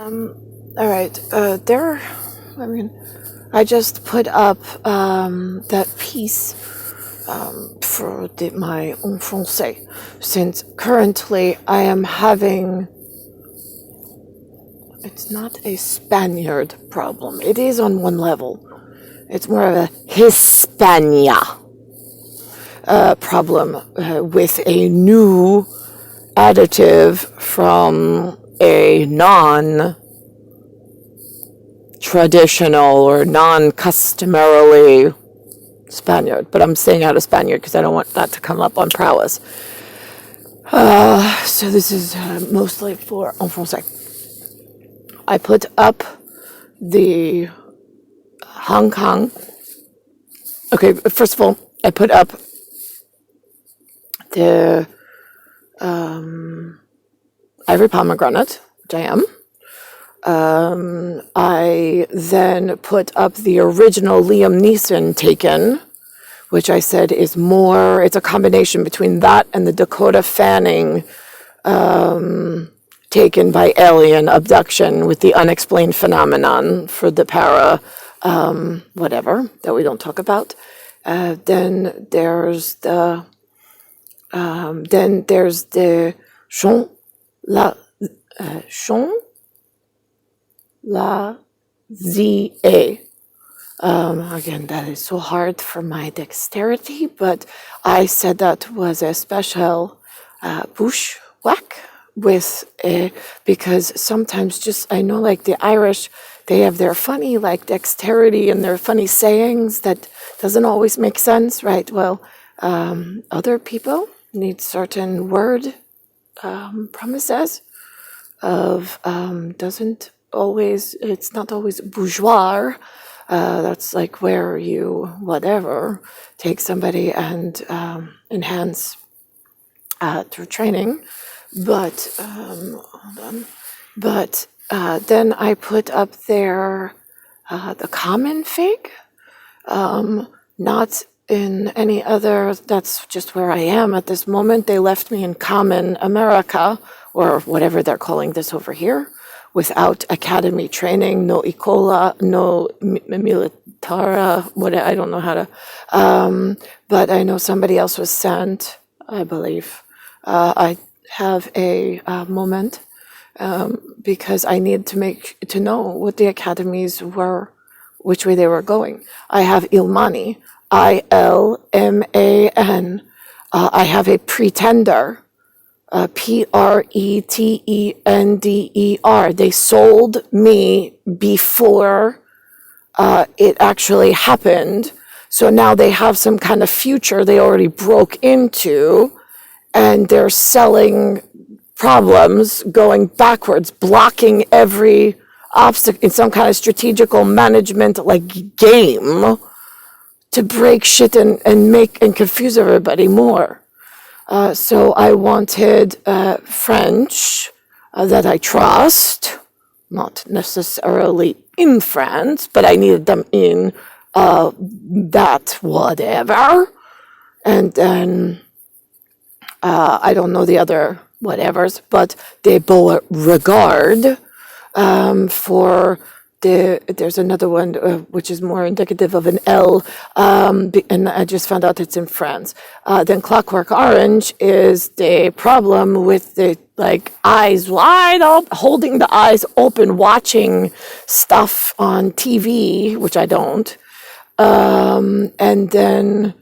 All right. I just put up that piece for my en français, since currently I am having. It's not a Spaniard problem. It is on one level. It's more of a Hispania problem with a new additive from a non-traditional or non-customarily Spaniard. But I'm saying out of Spaniard because I don't want that to come up on prowess. So this is mostly for en français. I put up the Hong Kong. Okay, first of all, I put up the ivory pomegranate, which I am. I then put up the original Liam Neeson Taken, which I said is more, it's a combination between that and the Dakota Fanning Taken by alien abduction with the unexplained phenomenon for the whatever, that we don't talk about. Then there's the Chon La ZA. Again, that is so hard for my dexterity, but I said that was a special bushwhack because sometimes I know like the Irish, they have their funny like dexterity and their funny sayings that doesn't always make sense, right? Well, other people need certain word promises of it's not always bourgeois. That's like where you whatever take somebody and enhance through training. But hold on. But then I put up there the common fig, not in any other. That's just where I am at this moment. They left me in common America, or whatever they're calling this over here, without academy training, no Icola, no militara, I don't know how to, but I know somebody else was sent, I believe. I have a moment because I need to know what the academies were, which way they were going. I have Iilman, Ilman. I have a pretender. Pretender. They sold me before it actually happened. So now they have some kind of future they already broke into, and they're selling problems going backwards, blocking every obstacle in some kind of strategical management like game to break shit and make and confuse everybody more. So I wanted French that I trust, not necessarily in France, but I needed them in that whatever. And then I don't know the other whatevers, but de Beauregard for there's another one which is more indicative of an L, and I just found out it's in France. Then Clockwork Orange is the problem with the like eyes wide open, holding the eyes open, watching stuff on TV, which I don't. And then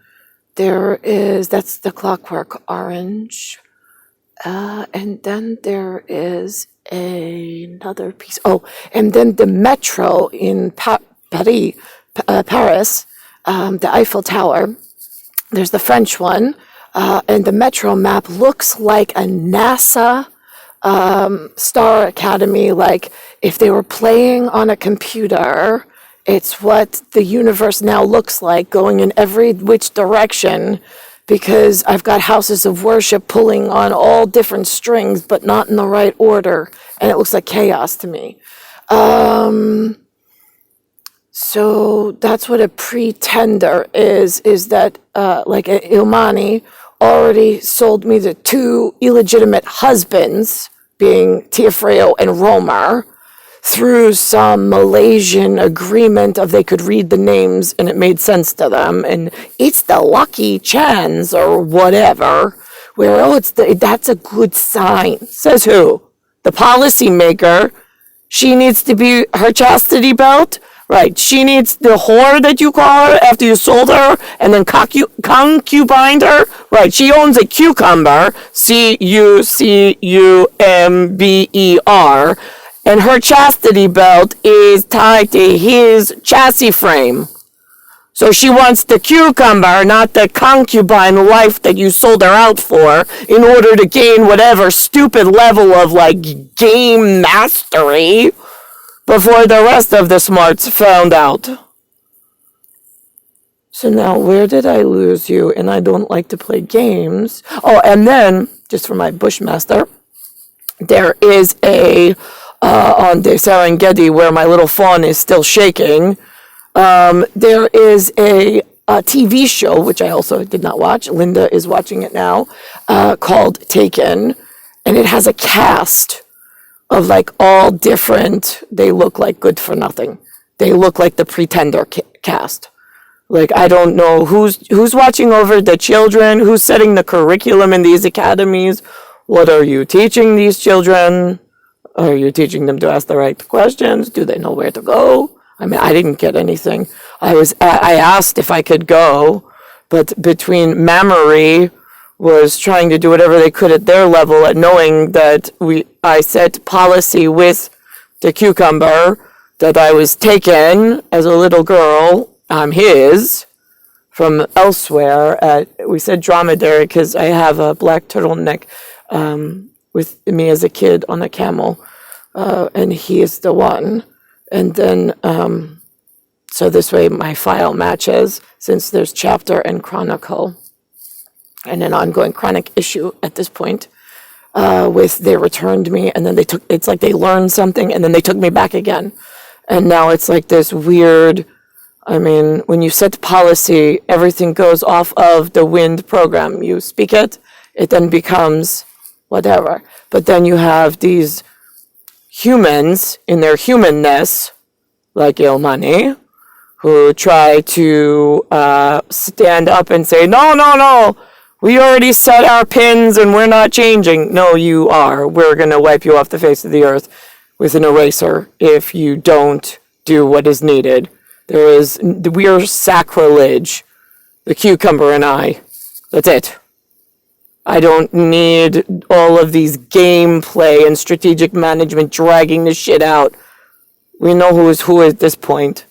that's the Clockwork Orange. And then there is another piece. Oh, and then the metro in Paris, the Eiffel Tower. There's the French one, and the metro map looks like a NASA Star Academy. Like if they were playing on a computer, it's what the universe now looks like, going in every which direction. Because I've got houses of worship pulling on all different strings, but not in the right order, and it looks like chaos to me. So that's what a pretender is that like Iilman already sold me the two illegitimate husbands, being Tiafreo and Romer. through some Malaysian agreement of they could read the names and it made sense to them, and it's the lucky chance or whatever, where, that's a good sign. Says who? The policymaker. She needs to be her chastity belt. Right, she needs the whore that you call her after you sold her and then concubined her. Right, she owns a cucumber, Cucumber, and her chastity belt is tied to his chassis frame. So she wants the cucumber, not the concubine life that you sold her out for, in order to gain whatever stupid level of game mastery before the rest of the smarts found out. So now, where did I lose you? And I don't like to play games. Oh, and then, just for my Bushmaster, there is on the Serengeti, where my little fawn is still shaking, there is a TV show, which I also did not watch. Linda is watching it now, called Taken. And it has a cast of all different, they look like good for nothing. They look like the Pretender cast. I don't know who's watching over the children, who's setting the curriculum in these academies. What are you teaching these children? Are you teaching them to ask the right questions? Do they know where to go? I mean, I didn't get anything. I asked if I could go, but between Mammary was trying to do whatever they could at their level, at knowing that I set policy with the cucumber, that I was taken as a little girl. I'm his from elsewhere. We said dromedary because I have a black turtleneck with me as a kid on a camel, and he is the one. And then, so this way my file matches, since there's chapter and chronicle, and an ongoing chronic issue at this point, with they returned me, and then it's like they learned something, and then they took me back again. And now it's like this weird, when you set policy, everything goes off of the WIND program. You speak it, it then becomes whatever. But then you have these humans in their humanness, like Iilman, who try to stand up and say, no, we already set our pins and we're not changing. No, you are. We're going to wipe you off the face of the earth with an eraser if you don't do what is needed. We are sacrilege, the cucumber and I. That's it. I don't need all of these gameplay and strategic management dragging this shit out. We know who is who at this point.